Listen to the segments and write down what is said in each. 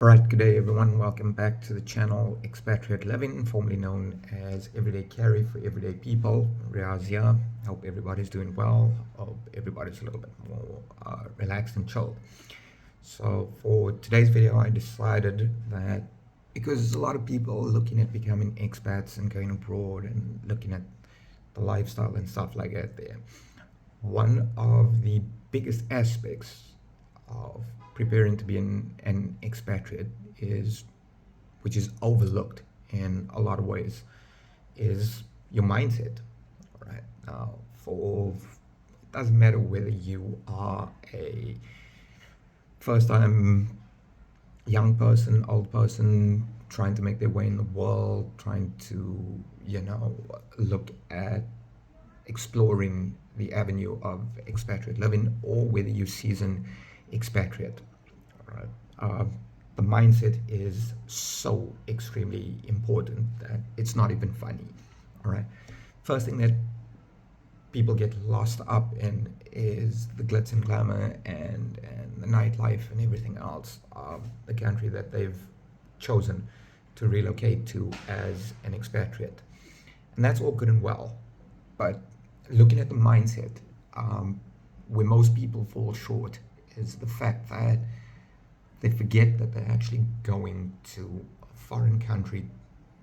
Alright, good day everyone. Welcome back to the channel Expatriate Living, formerly known as Everyday Carry for Everyday People. Riaz here. Hope everybody's doing well. Hope everybody's a little bit more relaxed and chilled. So for today's video, I decided that because a lot of people are looking at becoming expats and going abroad and looking at the lifestyle and stuff like that there, one of the biggest aspects of preparing to be an expatriate is, which is overlooked in a lot of ways, is your mindset. All right. Now, it doesn't matter whether you are a first time young person, old person trying to make their way in the world, trying to, look at exploring the avenue of expatriate living, or whether you season expatriate. All right. The mindset is so extremely important that it's not even funny. All right. First thing that people get lost up in is the glitz and glamour and the nightlife and everything else of the country that they've chosen to relocate to as an expatriate. And that's all good and well. But looking at the mindset, where most people fall short is the fact that they forget that they're actually going to a foreign country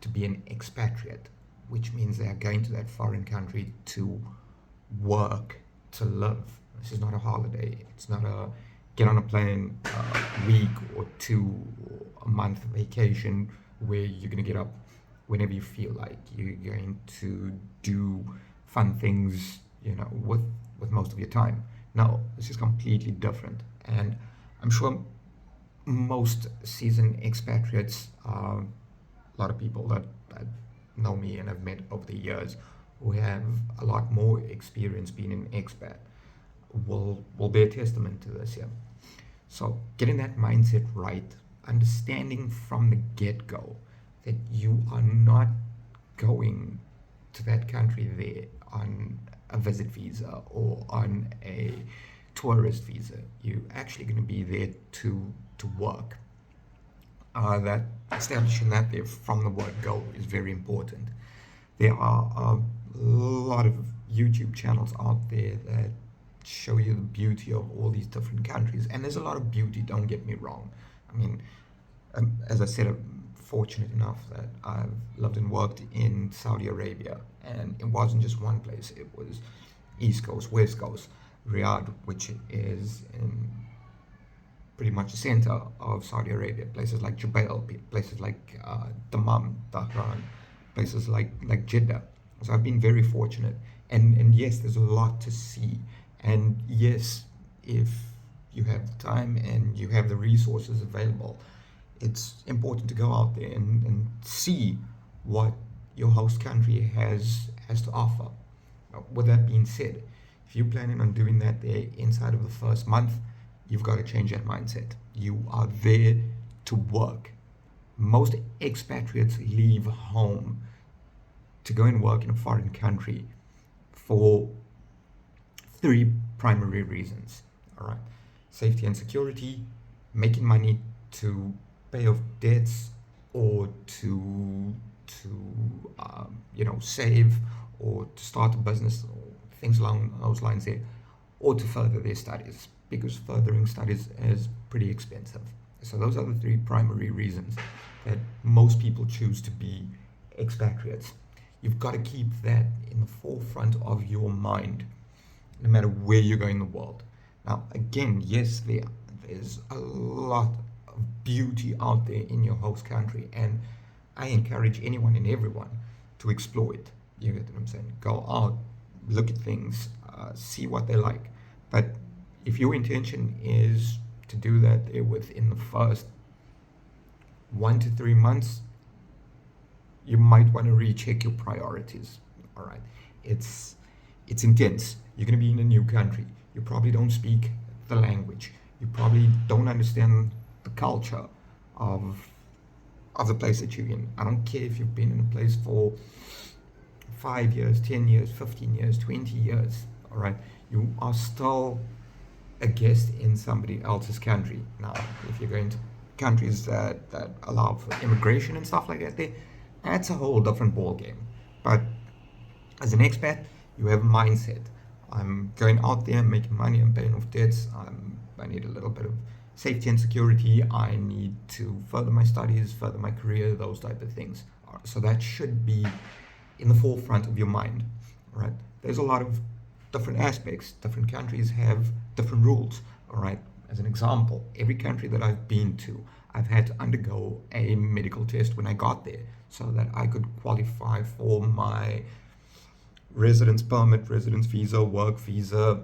to be an expatriate, which means they are going to that foreign country to work, to live. This is not a holiday. It's not a get on a plane a week or two or a month vacation where you're going to get up whenever you feel like. You're going to do fun things, with most of your time. No, this is completely different. And I'm sure most seasoned expatriates, a lot of people that know me and have met over the years who have a lot more experience being an expat will bear testament to this here. So getting that mindset right, understanding from the get-go that you are not going to that country there on a visit visa or on a tourist visa. You're actually going to be there to work. That establishing that there from the word go is very important. There are a lot of YouTube channels out there that show you the beauty of all these different countries, and there's a lot of beauty. Don't get me wrong. I mean, as I said, I'm fortunate enough that I've lived and worked in Saudi Arabia, and it wasn't just one place. It was East Coast, West Coast, Riyadh, which is in pretty much the center of Saudi Arabia. Places like Jubail, places like Dammam, Tehran, places like Jeddah. So I've been very fortunate, and yes, there's a lot to see, and yes, if you have the time and you have the resources available, it's important to go out there and see what your host country has to offer. With that being said, if you're planning on doing that there inside of the first month, you've got to change that mindset. You are there to work. Most expatriates leave home to go and work in a foreign country for three primary reasons. All right, safety and security, making money to pay off debts, or to save, or to start a business, or things along those lines there, or to further their studies, because furthering studies is pretty expensive. So those are the three primary reasons that most people choose to be expatriates. You've got to keep that in the forefront of your mind, no matter where you're going in the world. Now, again, yes, there's a lot of beauty out there in your host country, and I encourage anyone and everyone to explore it. You get what I'm saying? Go out, look at things, see what they like. But if your intention is to do that within the first 1 to 3 months, you might want to recheck your priorities. All right, it's intense. You're going to be in a new country. You probably don't speak the language. You probably don't understand the culture of the place that you're in. I don't care if you've been in a place for 5 years, 10 years, 15 years, 20 years. All right, you are still a guest in somebody else's country. Now, if you're going to countries that allow for immigration and stuff like that, that's a whole different ball game. But as an expat, you have a mindset. I'm going out there, making money, I'm paying off debts, I need a little bit of safety and security, I need to further my studies, further my career, those type of things. So that should be in the forefront of your mind, right? There's a lot of different aspects. Different countries have different rules, all right? As an example, every country that I've been to, I've had to undergo a medical test when I got there so that I could qualify for my residence permit, residence visa, work visa,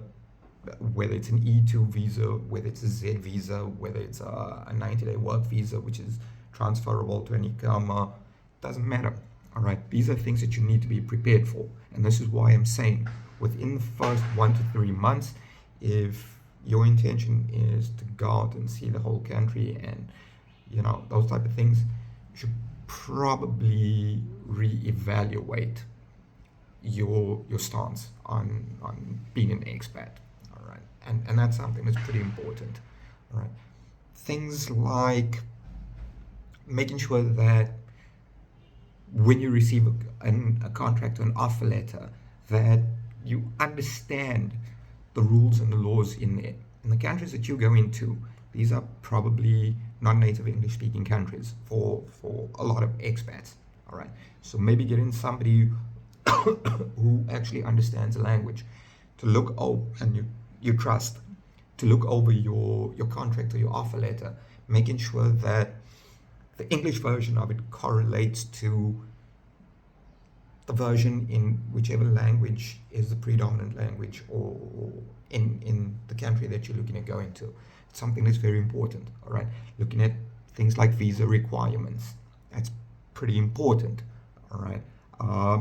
whether it's an E2 visa, whether it's a Z visa, whether it's a 90-day work visa, which is transferable to any Ikama, doesn't matter. All right, these are things that you need to be prepared for. And this is why I'm saying within the first 1 to 3 months, if your intention is to go out and see the whole country and, those type of things, you should probably reevaluate your stance on being an expat. All right, and that's something that's pretty important. All right, things like making sure that when you receive a contract or an offer letter, that you understand the rules and the laws in there. In the countries that you go into, these are probably non-native English speaking countries for a lot of expats. All right, so maybe getting somebody who actually understands the language to look over, and you trust, to look over your contract or your offer letter, making sure that the English version of it correlates to the version in whichever language is the predominant language, or in the country that you're looking at going to. It's something that's very important. All right, looking at things like visa requirements, that's pretty important. All right,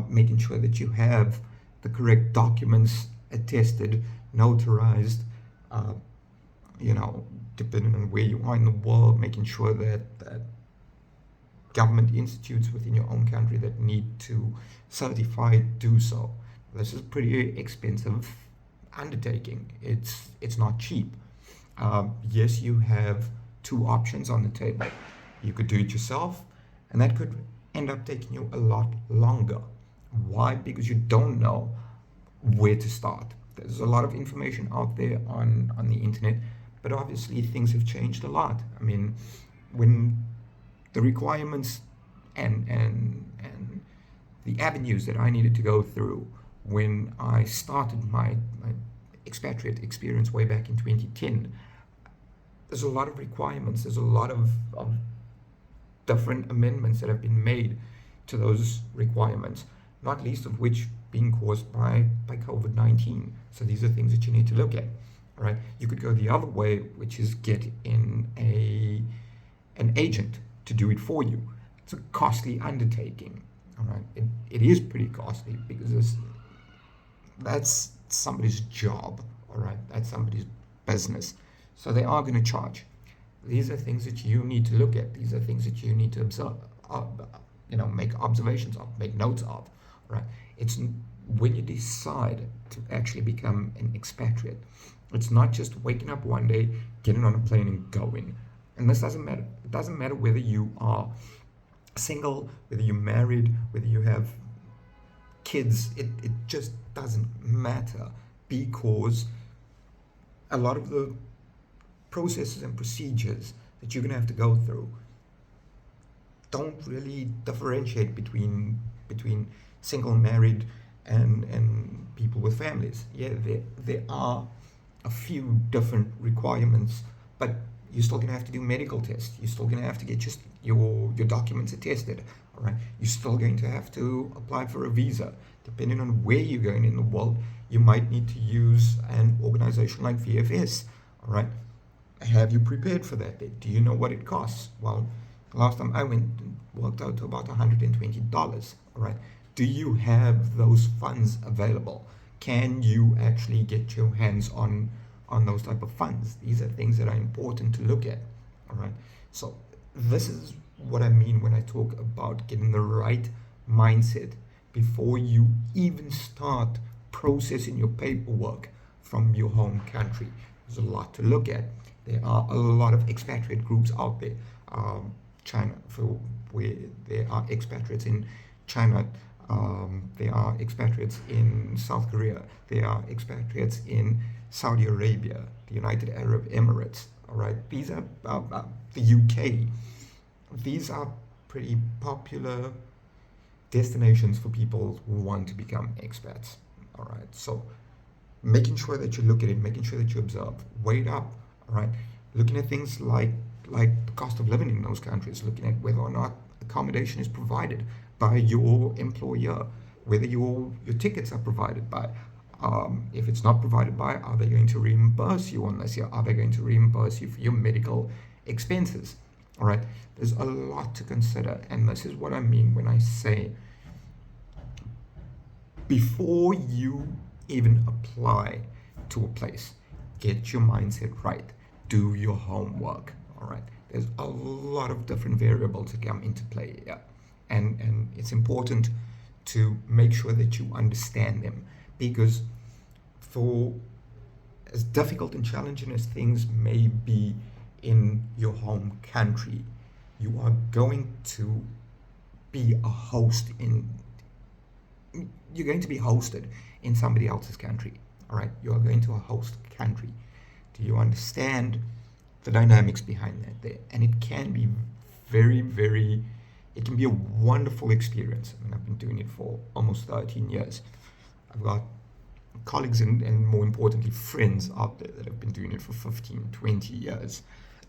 making sure that you have the correct documents attested, notarized, depending on where you are in the world, making sure that government institutes within your own country that need to certify do so. This is a pretty expensive undertaking. It's not cheap. Yes, you have two options on the table. You could do it yourself, and that could end up taking you a lot longer. Why? Because you don't know where to start. There's a lot of information out there on the internet, but obviously things have changed a lot. I mean, when the requirements and the avenues that I needed to go through when I started my expatriate experience way back in 2010, there's a lot of requirements, there's a lot of different amendments that have been made to those requirements, not least of which being caused by COVID-19. So these are things that you need to look at. All right, you could go the other way, which is get in an agent to do it for you. It's a costly undertaking. All right, it is pretty costly because that's somebody's job. All right, that's somebody's business. So they are going to charge. These are things that you need to look at. These are things that you need to observe, make observations of, make notes of. Right? It's when you decide to actually become an expatriate. It's not just waking up one day, getting on a plane and going. And this doesn't matter. It doesn't matter whether you are single, whether you're married, whether you have kids. It just doesn't matter, because a lot of the processes and procedures that you're going to have to go through don't really differentiate between single, married, and people with families. Yeah, there are a few different requirements, but you're still going to have to do medical tests. You're still going to have to get just your documents attested. All right. You're still going to have to apply for a visa. Depending on where you're going in the world, you might need to use an organization like VFS. All right. Have you prepared for that? Do you know what it costs? Well, last time I went, it worked out to about $120. All right. Do you have those funds available? Can you actually get your hands on those type of funds? These are things that are important to look at. All right. So this is what I mean when I talk about getting the right mindset before you even start processing your paperwork from your home country. There's a lot to look at. There are a lot of expatriate groups out there. China, for where there are expatriates in China, there are expatriates in South Korea, there are expatriates in Saudi Arabia, the United Arab Emirates. All right, these are the UK. These are pretty popular destinations for people who want to become expats. All right, so making sure that you look at it, making sure that you observe, weigh it up. All right, looking at things like the cost of living in those countries, looking at whether or not accommodation is provided by your employer, whether your tickets are provided by. If it's not provided by, are they going to reimburse you unless you are they going to reimburse you for your medical expenses? All right, there's a lot to consider, and this is what I mean when I say before you even apply to a place, get your mindset right, do your homework. All right, there's a lot of different variables that come into play here, and it's important to make sure that you understand them, because for as difficult and challenging as things may be in your home country, you are going to be a host in you're going to be hosted in somebody else's country. All right, you are going to a host country. Do you understand the dynamics behind that there? And it can be very, it can be a wonderful experience. I mean, I've been doing it for almost 13 years. I've got colleagues and more importantly friends out there that have been doing it for 15, 20 years.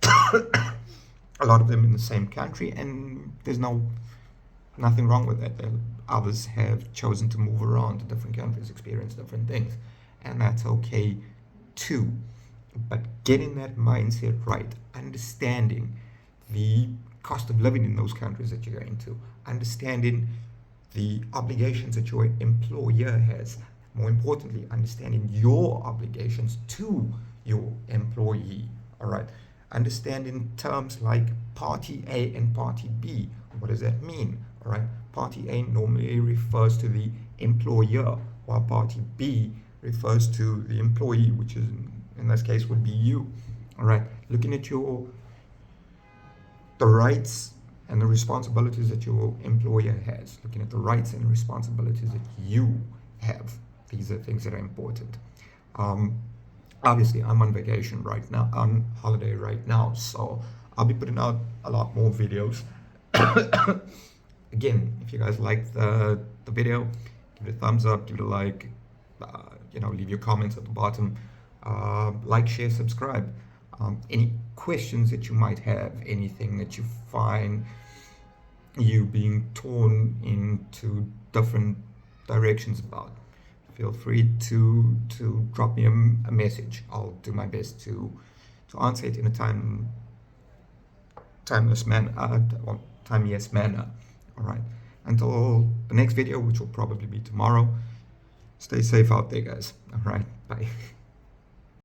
A lot of them in the same country, and there's nothing wrong with that. Others have chosen to move around to different countries, experience different things, and that's okay too. But getting that mindset right, understanding the cost of living in those countries that you're going to, understanding the obligations that your employer has, more importantly, understanding your obligations to your employee. All right, understanding terms like Party A and Party B. What does that mean? All right, Party A normally refers to the employer, while Party B refers to the employee, which is in this case would be you. All right, looking at the rights and the responsibilities that your employer has, looking at the rights and responsibilities that you have. These are things that are important. Obviously, I'm on vacation right now, on holiday right now, so I'll be putting out a lot more videos. Again, if you guys like the video, give it a thumbs up, give it a like, leave your comments at the bottom, like, share, subscribe. Any questions that you might have, anything that you find you being torn into different directions about, feel free to drop me a message. I'll do my best to answer it in a timeless manner, or timeless manner. All right, until the next video, which will probably be tomorrow, stay safe out there, guys. All right, bye.